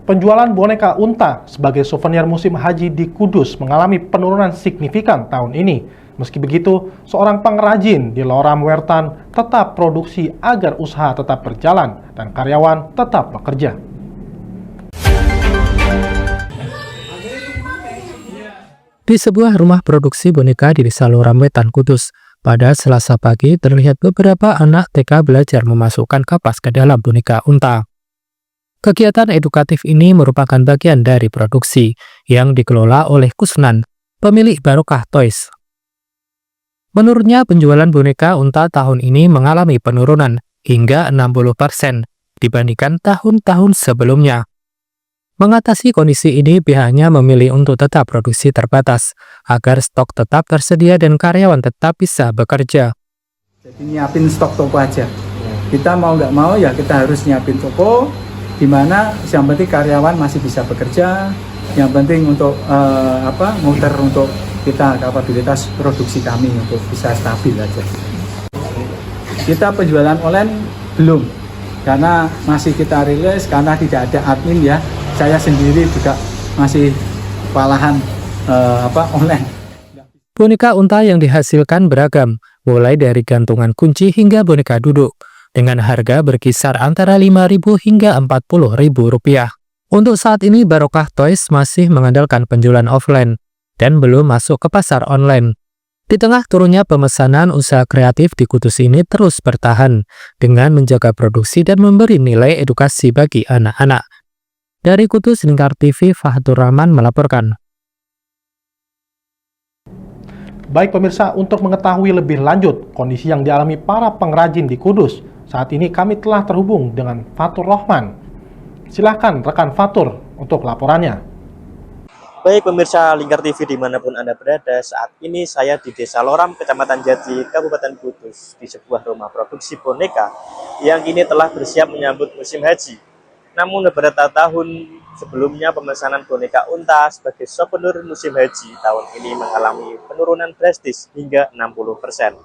Penjualan boneka unta sebagai souvenir musim haji di Kudus mengalami penurunan signifikan tahun ini. Meski begitu, seorang pengrajin di Loram Wetan tetap produksi agar usaha tetap berjalan dan karyawan tetap bekerja. Di sebuah rumah produksi boneka di Desa Loram Wetan, Kudus, pada Selasa pagi terlihat beberapa anak TK belajar memasukkan kapas ke dalam boneka unta. Kegiatan edukatif ini merupakan bagian dari produksi yang dikelola oleh Kusnan, pemilik Barokah Toys. Menurutnya, penjualan boneka unta tahun ini mengalami penurunan hingga 60% dibandingkan tahun-tahun sebelumnya. Mengatasi kondisi ini, pihaknya memilih untuk tetap produksi terbatas, agar stok tetap tersedia dan karyawan tetap bisa bekerja. Jadi nyiapin stok toko aja. Kita mau nggak mau ya kita harus nyiapin toko, di mana yang penting karyawan masih bisa bekerja, yang penting untuk muter untuk kita kapabilitas produksi kami untuk bisa stabil aja. Kita penjualan online belum, karena masih kita rilis karena tidak ada admin ya. Saya sendiri juga masih kewalahan online. Boneka unta yang dihasilkan beragam, mulai dari gantungan kunci hingga boneka duduk, dengan harga berkisar antara Rp5.000 hingga Rp40.000. Untuk saat ini, Barokah Toys masih mengandalkan penjualan offline dan belum masuk ke pasar online. Di tengah turunnya pemesanan, usaha kreatif di Kudus ini terus bertahan dengan menjaga produksi dan memberi nilai edukasi bagi anak-anak. Dari Kudus, Lingkar TV, Fahadur Rahman melaporkan. Baik pemirsa, untuk mengetahui lebih lanjut kondisi yang dialami para pengrajin di Kudus, saat ini kami telah terhubung dengan Fatur Rahman. Silahkan rekan Fatur untuk laporannya. Baik pemirsa Lingkar TV dimanapun Anda berada, saat ini saya di Desa Loram, Kecamatan Jati, Kabupaten Kudus, di sebuah rumah produksi boneka yang kini telah bersiap menyambut musim haji. Namun beberapa tahun sebelumnya pemesanan boneka unta sebagai souvenir musim haji tahun ini mengalami penurunan drastis hingga 60%.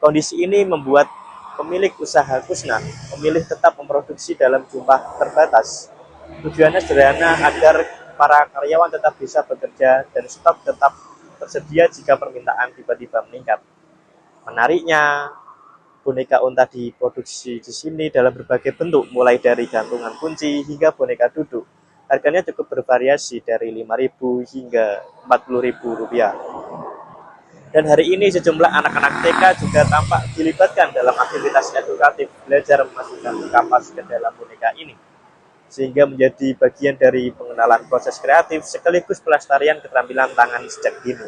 Kondisi ini membuat pemilik usaha Kusnan memilih tetap memproduksi dalam jumlah terbatas. Tujuannya sederhana agar para karyawan tetap bisa bekerja dan stok tetap tersedia jika permintaan tiba-tiba meningkat. Menariknya, boneka unta diproduksi di sini dalam berbagai bentuk, mulai dari gantungan kunci hingga boneka duduk. Harganya cukup bervariasi dari Rp5.000 hingga Rp40.000. Dan hari ini sejumlah anak-anak TK juga tampak dilibatkan dalam aktivitas edukatif, belajar memasukkan kapas ke dalam boneka ini, sehingga menjadi bagian dari pengenalan proses kreatif sekaligus pelestarian keterampilan tangan sejak dini.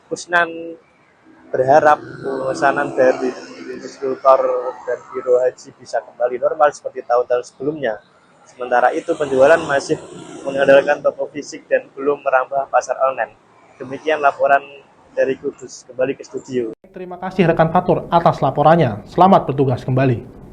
Kusnan berharap pemesanan dari distributor dan biro haji bisa kembali normal seperti tahun-tahun sebelumnya. Sementara itu penjualan masih mengandalkan toko fisik dan belum merambah pasar online. Demikian laporan dari Kudus, kembali ke studio. Terima kasih rekan Fatur atas laporannya. Selamat bertugas kembali.